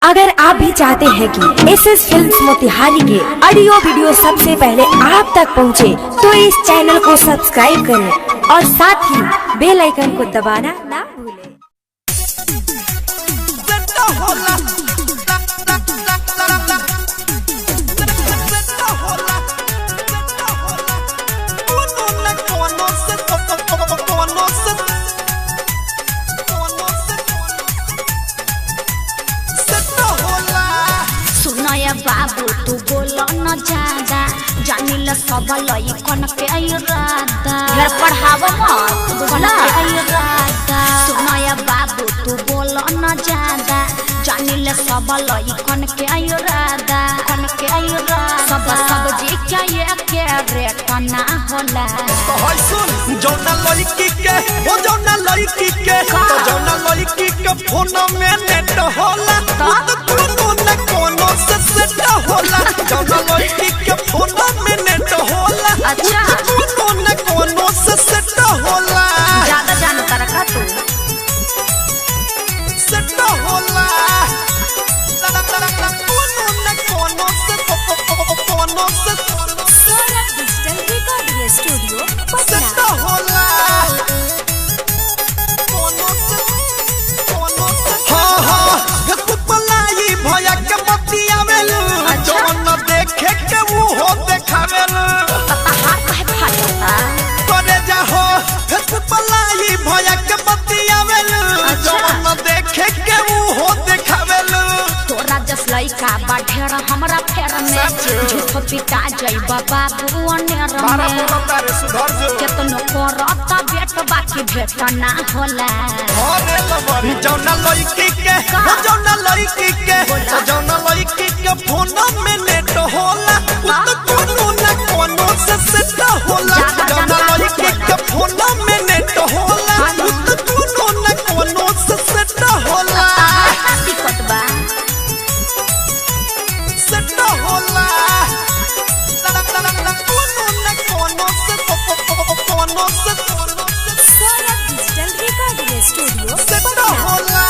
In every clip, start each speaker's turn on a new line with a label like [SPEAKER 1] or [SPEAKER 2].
[SPEAKER 1] अगर आप भी चाहते हैं कि एसएस फिल्म्स मोतिहारी के ऑडियो वीडियो सबसे पहले आप तक पहुंचे, तो इस चैनल को सब्सक्राइब करें और साथ ही बेल आइकन को दबाना ना भूलें।
[SPEAKER 2] बाबू तू बोलो न ज्यादा जानिल सब लई कन के इरादा यार पढ़ावा मत बोला इरादा सुनाया बाबू तू बोलो न ज्यादा जानिल सब लई कन के इरादा सब सब्जी क्या ये के रेट ना होला
[SPEAKER 3] तो होय सुन जौना लड़की के हो जौना लड़की के तो जौना लड़की के फोन में नेट होला तो कोनो न कोनो से सेट होला जौना लड़की के फोन में नेट होला
[SPEAKER 2] अच्छा
[SPEAKER 3] कोनो न कोनो से सेट होला
[SPEAKER 2] ज्यादा जानता रखा तू
[SPEAKER 3] सेट होला कोनो न कोनो से
[SPEAKER 1] Saurabh digital recording studio
[SPEAKER 3] set होला भैया के बतियावेल जवन देखे के वो हो देखावेल करे जा हो फेसबुक लाई भैया के बतियावेल जवन देखे के वो हो देखावेल
[SPEAKER 2] तोरा जस लइका बा ढेर हमरा फेर में झूठ पिटा जइबा बाबू अनेर में
[SPEAKER 3] सुधर जो
[SPEAKER 2] केतनो करत बेट बाकी भेट ना होला
[SPEAKER 3] अरे लबरी जौना लड़की के जौना लड़की के जौना लड़की के फोन में नेट होला तो कोनो न कोनो से सेट होला जौना लड़की के फोन में नेट होला तो कोनो न कोनो से सेट होला
[SPEAKER 2] दिक्कत बा
[SPEAKER 3] सेट होला कोनो न कोनो से
[SPEAKER 1] Saurabh digital recording studio
[SPEAKER 3] set होला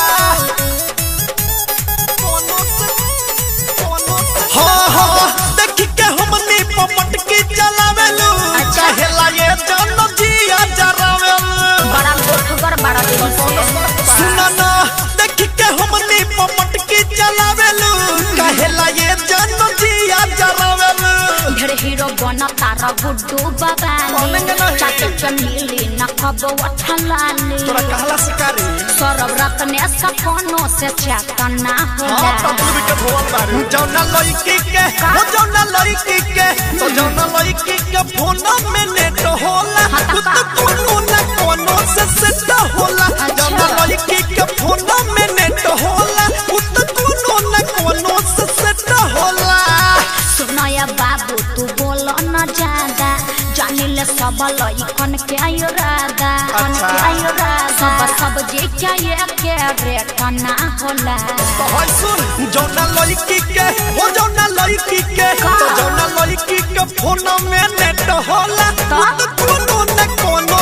[SPEAKER 3] के हमनी पपट की चलावेलू चाहेला ये जन जिया जरावेलू
[SPEAKER 2] बड़ा गोठगर बड़ा दिल से
[SPEAKER 3] सुना ना देख के हमनी पपट की चलावेलू चाहेला ये जन जिया जरावेलू
[SPEAKER 2] ढेर हीरो बन तारा गुड्डू बाबाली चाचे चमीली न खबो अठलाली
[SPEAKER 3] तोरा कहला शिकारी
[SPEAKER 2] सौरभ रत्ने सपनो से चेतना होला
[SPEAKER 3] तब के भोल बारू जौना लड़की के हो जौना लड़की के तो जौना लड़की के फोन में नेट होला तो कोनो न कोनो से सेट होला जौना लड़की के फोन में नेट होला तो कोनो न कोनो से सेट होला
[SPEAKER 2] सुनाया बाबू तू बोलो न ज्यादा जानिल सब लई कन के इरादा सब सब्जी क्या ये के रेट ना होला
[SPEAKER 3] तो होय सुन जौना लड़की के हो जौना लड़की के तो जौना लड़की के फोन में नेट होला तो कोनो न कोनो